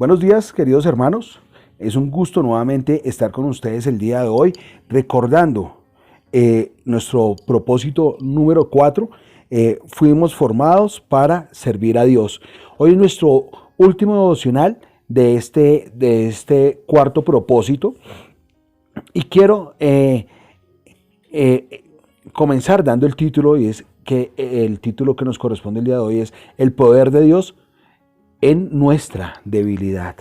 Buenos días, queridos hermanos. Es un gusto nuevamente estar con ustedes el día de hoy, recordando nuestro propósito número 4. Fuimos formados para servir a Dios. Hoy es nuestro último devocional de este cuarto propósito. Y quiero comenzar dando el título, y es que el título que nos corresponde el día de hoy es El poder de Dios en nuestra debilidad.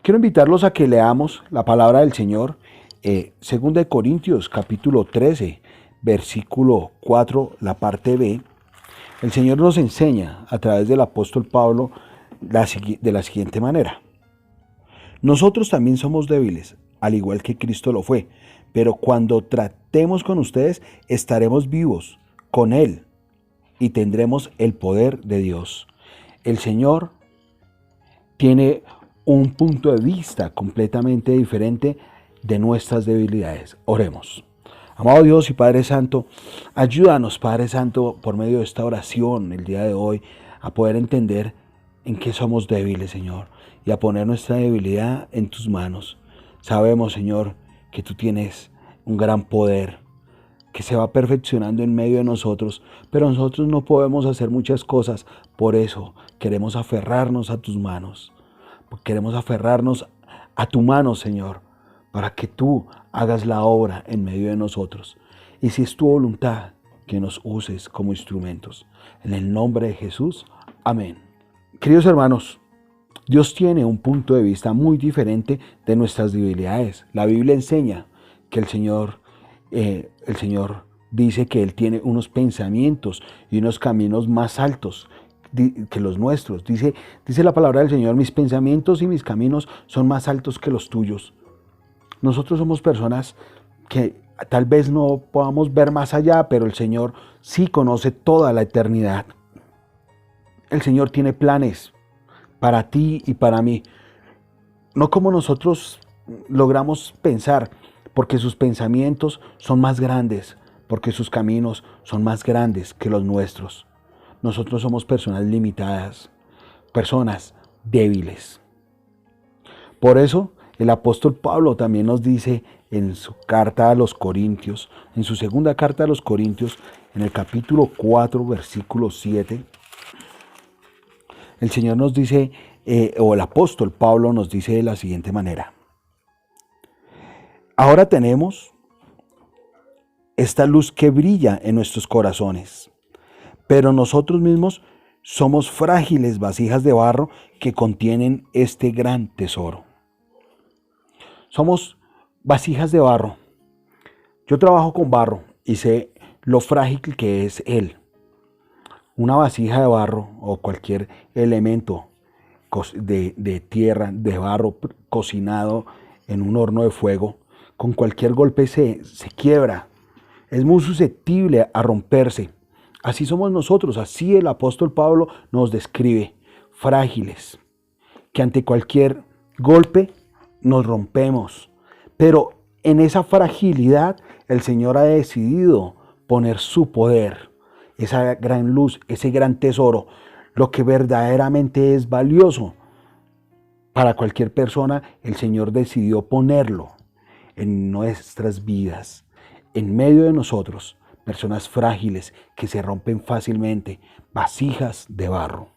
Quiero invitarlos a que leamos la palabra del Señor, 2 Corintios capítulo 13, versículo 4, la parte B. El Señor nos enseña a través del apóstol Pablo de la siguiente manera. Nosotros también somos débiles, al igual que Cristo lo fue, pero cuando tratemos con ustedes, estaremos vivos con Él y tendremos el poder de Dios. El Señor tiene un punto de vista completamente diferente de nuestras debilidades. Oremos. Amado Dios y Padre Santo, ayúdanos, Padre Santo, por medio de esta oración el día de hoy, a poder entender en qué somos débiles, Señor, y a poner nuestra debilidad en tus manos. Sabemos, Señor, que tú tienes un gran poder que se va perfeccionando en medio de nosotros, pero nosotros no podemos hacer muchas cosas. Por eso queremos aferrarnos a tus manos. Queremos aferrarnos a tu mano, Señor, para que tú hagas la obra en medio de nosotros. Y si es tu voluntad, que nos uses como instrumentos. En el nombre de Jesús, amén. Queridos hermanos, Dios tiene un punto de vista muy diferente de nuestras debilidades. La Biblia enseña que el Señor dice que Él tiene unos pensamientos y unos caminos más altos que los nuestros. Dice la palabra del Señor: mis pensamientos y mis caminos son más altos que los tuyos. Nosotros somos personas que tal vez no podamos ver más allá, pero el Señor sí conoce toda la eternidad. El Señor tiene planes para ti y para mí, no como nosotros logramos pensar, porque sus pensamientos son más grandes, porque sus caminos son más grandes que los nuestros. Nosotros somos personas limitadas, personas débiles. Por eso el apóstol Pablo también nos dice en su carta a los Corintios, en su segunda carta a los Corintios, en el capítulo 4, versículo 7, el Señor nos dice, o el apóstol Pablo nos dice de la siguiente manera: ahora tenemos esta luz que brilla en nuestros corazones, pero nosotros mismos somos frágiles vasijas de barro que contienen este gran tesoro. Somos vasijas de barro. Yo trabajo con barro y sé lo frágil que es él. Una vasija de barro o cualquier elemento de tierra, de barro cocinado en un horno de fuego, con cualquier golpe se quiebra. Es muy susceptible a romperse. Así somos nosotros, así el apóstol Pablo nos describe: frágiles, que ante cualquier golpe nos rompemos. Pero en esa fragilidad el Señor ha decidido poner su poder, esa gran luz, ese gran tesoro, lo que verdaderamente es valioso para cualquier persona. El Señor decidió ponerlo en nuestras vidas, en medio de nosotros, personas frágiles que se rompen fácilmente, vasijas de barro.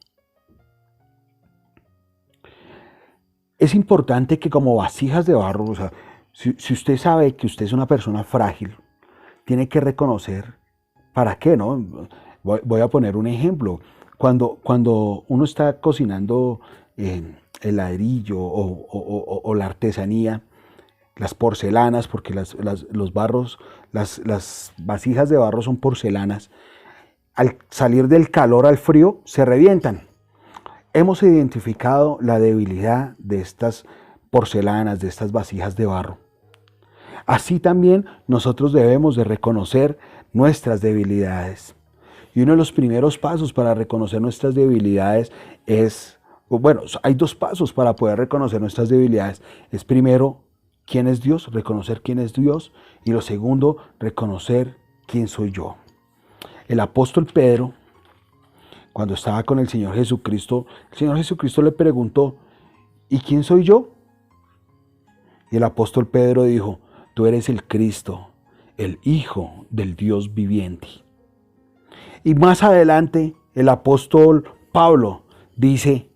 Es importante que como vasijas de barro, o sea, si usted sabe que usted es una persona frágil, tiene que reconocer para qué, ¿no? Voy a poner un ejemplo. Cuando uno está cocinando el ladrillo o la artesanía, las porcelanas, porque los barros, las vasijas de barro son porcelanas, al salir del calor al frío se revientan. Hemos identificado la debilidad de estas porcelanas, de estas vasijas de barro. Así también nosotros debemos de reconocer nuestras debilidades. Y uno de los primeros pasos para reconocer nuestras debilidades es, bueno, hay dos pasos para poder reconocer nuestras debilidades. Es primero, ¿quién es Dios? Reconocer quién es Dios. Y lo segundo, reconocer quién soy yo. El apóstol Pedro, cuando estaba con el Señor Jesucristo le preguntó, ¿y quién soy yo? Y el apóstol Pedro dijo, tú eres el Cristo, el Hijo del Dios viviente. Y más adelante el apóstol Pablo dice,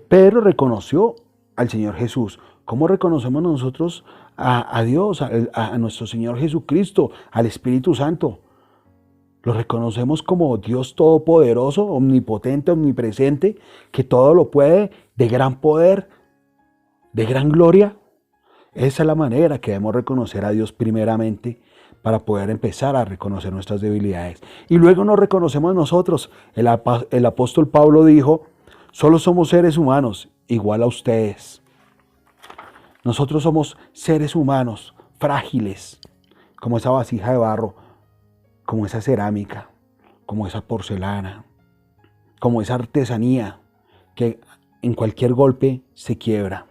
Pedro reconoció al Señor Jesús. ¿Cómo reconocemos nosotros a Dios, a nuestro Señor Jesucristo, al Espíritu Santo? Lo reconocemos como Dios todopoderoso, omnipotente, omnipresente, que todo lo puede, de gran poder, de gran gloria. Esa es la manera que debemos reconocer a Dios primeramente para poder empezar a reconocer nuestras debilidades. Y luego nos reconocemos nosotros. El apóstol Pablo dijo, solo somos seres humanos, igual a ustedes. Nosotros somos seres humanos, frágiles, como esa vasija de barro, como esa cerámica, como esa porcelana, como esa artesanía que en cualquier golpe se quiebra.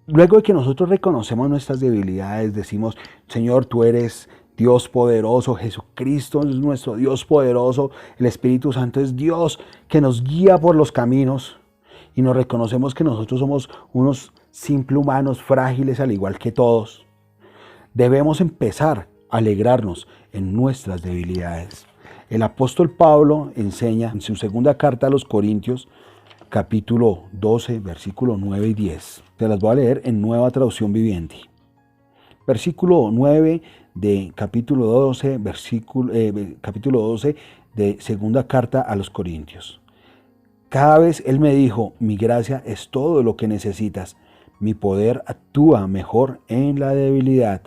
Luego de que nosotros reconocemos nuestras debilidades, decimos, Señor, tú eres Dios poderoso, Jesucristo es nuestro Dios poderoso, el Espíritu Santo es Dios que nos guía por los caminos, y nos reconocemos que nosotros somos unos simples humanos frágiles al igual que todos. Debemos empezar a alegrarnos en nuestras debilidades. El apóstol Pablo enseña en su segunda carta a los Corintios, capítulo 12, versículo 9 y 10. Te las voy a leer en Nueva Traducción Viviente. Versículo 9 de capítulo 12, capítulo 12 de segunda carta a los Corintios. Cada vez Él me dijo, mi gracia es todo lo que necesitas. Mi poder actúa mejor en la debilidad.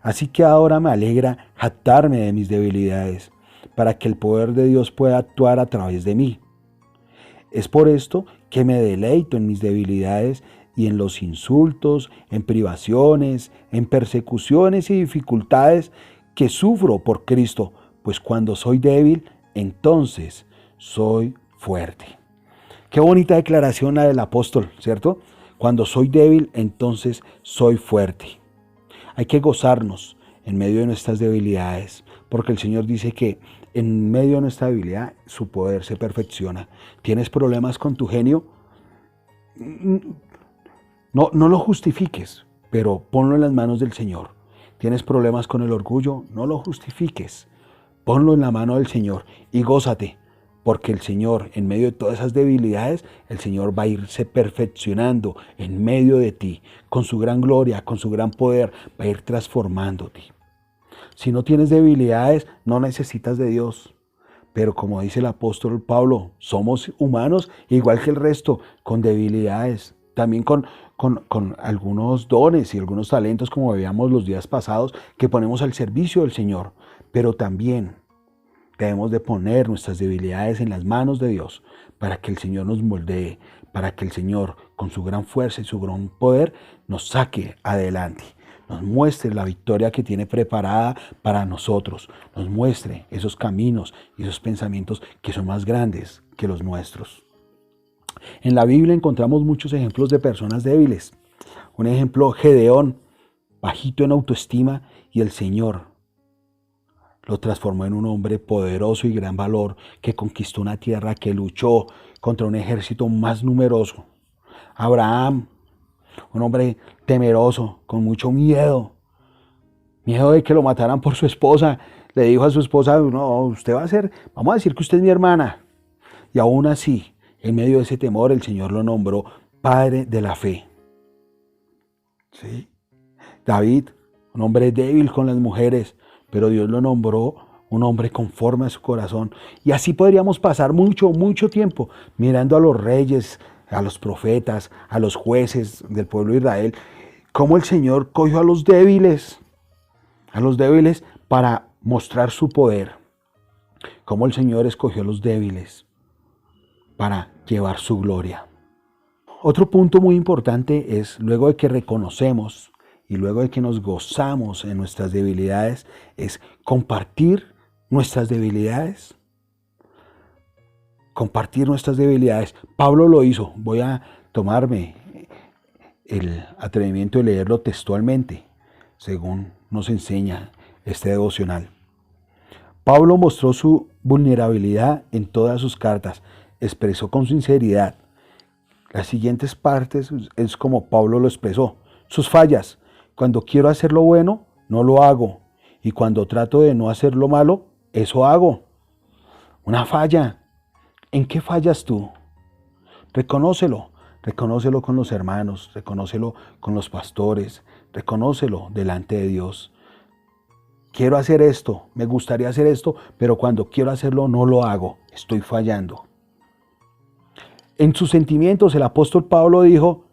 Así que ahora me alegra jactarme de mis debilidades, para que el poder de Dios pueda actuar a través de mí. Es por esto que me deleito en mis debilidades y en los insultos, en privaciones, en persecuciones y dificultades que sufro por Cristo, pues cuando soy débil, entonces soy fuerte. Qué bonita declaración la del apóstol, ¿cierto? Cuando soy débil, entonces soy fuerte. Hay que gozarnos en medio de nuestras debilidades, porque el Señor dice que en medio de nuestra debilidad su poder se perfecciona. ¿Tienes problemas con tu genio? No lo justifiques, pero ponlo en las manos del Señor. ¿Tienes problemas con el orgullo? No lo justifiques. Ponlo en la mano del Señor y gózate, porque el Señor, en medio de todas esas debilidades, el Señor va a irse perfeccionando en medio de ti, con su gran gloria, con su gran poder, va a ir transformándote. Si no tienes debilidades, no necesitas de Dios. Pero como dice el apóstol Pablo, somos humanos igual que el resto, con debilidades, también con algunos dones y algunos talentos, como veíamos los días pasados, que ponemos al servicio del Señor. Pero también debemos de poner nuestras debilidades en las manos de Dios para que el Señor nos moldee, para que el Señor, con su gran fuerza y su gran poder, nos saque adelante, nos muestre la victoria que tiene preparada para nosotros, nos muestre esos caminos y esos pensamientos que son más grandes que los nuestros. En la Biblia encontramos muchos ejemplos de personas débiles. Un ejemplo, Gedeón, bajito en autoestima, y el Señor lo transformó en un hombre poderoso y gran valor que conquistó una tierra, que luchó contra un ejército más numeroso. Abraham, un hombre temeroso, con mucho miedo de que lo mataran por su esposa. Le dijo a su esposa, no, usted va a ser, vamos a decir que usted es mi hermana. Y aún así, en medio de ese temor, el Señor lo nombró padre de la fe. ¿Sí? David, un hombre débil con las mujeres, pero Dios lo nombró un hombre conforme a su corazón. Y así podríamos pasar mucho tiempo mirando a los reyes, a los profetas, a los jueces del pueblo de Israel, cómo el Señor cogió a los débiles para mostrar su poder, cómo el Señor escogió a los débiles para llevar su gloria. Otro punto muy importante es, luego de que reconocemos y luego de que nos gozamos en nuestras debilidades, es compartir nuestras debilidades. Compartir nuestras debilidades. Pablo lo hizo. Voy a tomarme el atrevimiento de leerlo textualmente, según nos enseña este devocional. Pablo mostró su vulnerabilidad en todas sus cartas, expresó con sinceridad. Las siguientes partes es como Pablo lo expresó. Sus fallas. Cuando quiero hacer lo bueno, no lo hago. Y cuando trato de no hacer lo malo, eso hago. Una falla. ¿En qué fallas tú? Reconócelo. Reconócelo con los hermanos, reconócelo con los pastores, reconócelo delante de Dios. Quiero hacer esto, me gustaría hacer esto, pero cuando quiero hacerlo no lo hago, estoy fallando. En sus sentimientos el apóstol Pablo dijo,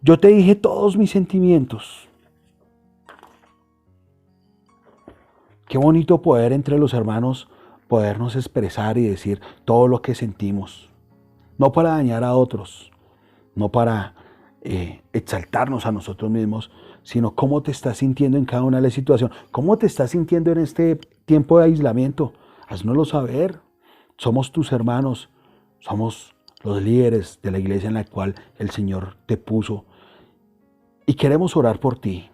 yo te dije todos mis sentimientos. Qué bonito poder entre los hermanos podernos expresar y decir todo lo que sentimos. No para dañar a otros, no para exaltarnos a nosotros mismos, sino cómo te estás sintiendo en cada una de las situaciones. ¿Cómo te estás sintiendo en este tiempo de aislamiento? Haznoslo saber. Somos tus hermanos, somos los líderes de la iglesia en la cual el Señor te puso. Y queremos orar por ti.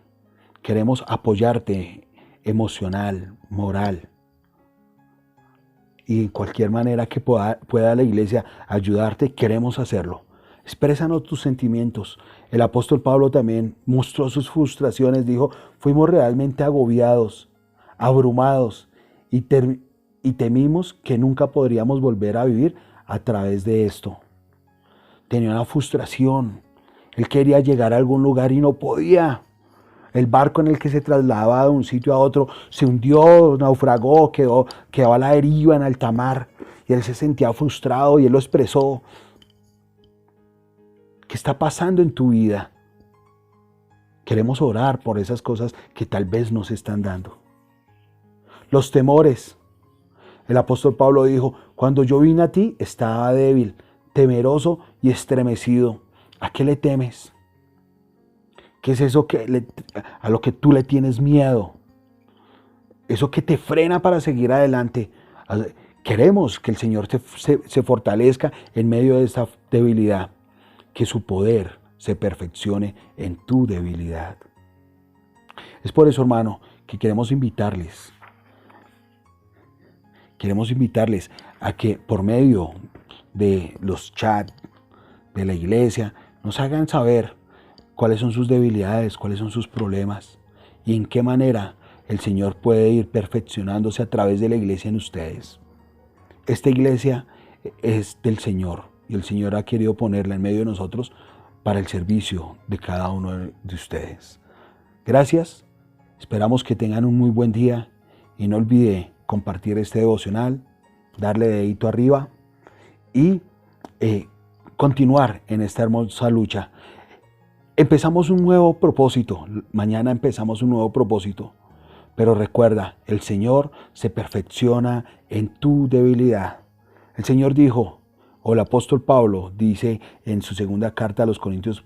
Queremos apoyarte emocional, moral. Y en cualquier manera que pueda la iglesia ayudarte, queremos hacerlo. Exprésanos tus sentimientos. El apóstol Pablo también mostró sus frustraciones. Dijo, fuimos realmente agobiados, abrumados y temimos que nunca podríamos volver a vivir a través de esto. Tenía una frustración. Él quería llegar a algún lugar y no podía. El barco en el que se trasladaba de un sitio a otro se hundió, naufragó, quedó a la deriva en alta mar. Y él se sentía frustrado y él lo expresó. ¿Qué está pasando en tu vida? Queremos orar por esas cosas que tal vez nos están dando. Los temores. El apóstol Pablo dijo, cuando yo vine a ti estaba débil, temeroso y estremecido. ¿A qué le temes? ¿Qué es eso a lo que tú le tienes miedo? Eso que te frena para seguir adelante. Queremos que el Señor se fortalezca en medio de esta debilidad. Que su poder se perfeccione en tu debilidad. Es por eso, hermano, que queremos invitarles a que por medio de los chats de la iglesia nos hagan saber cuáles son sus debilidades, cuáles son sus problemas y en qué manera el Señor puede ir perfeccionándose a través de la iglesia en ustedes. Esta iglesia es del Señor y el Señor ha querido ponerla en medio de nosotros para el servicio de cada uno de ustedes. Gracias, esperamos que tengan un muy buen día y no olvide compartir este devocional, darle dedito arriba y continuar en esta hermosa lucha. Empezamos un nuevo propósito, mañana empezamos un nuevo propósito, pero recuerda, el Señor se perfecciona en tu debilidad. El Señor dijo, o el apóstol Pablo dice en su segunda carta a los Corintios,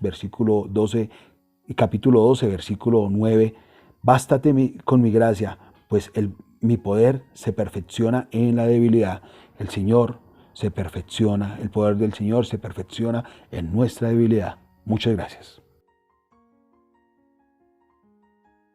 capítulo 12, versículo 9, bástate con mi gracia, pues mi poder se perfecciona en la debilidad. El Señor se perfecciona, el poder del Señor se perfecciona en nuestra debilidad. Muchas gracias.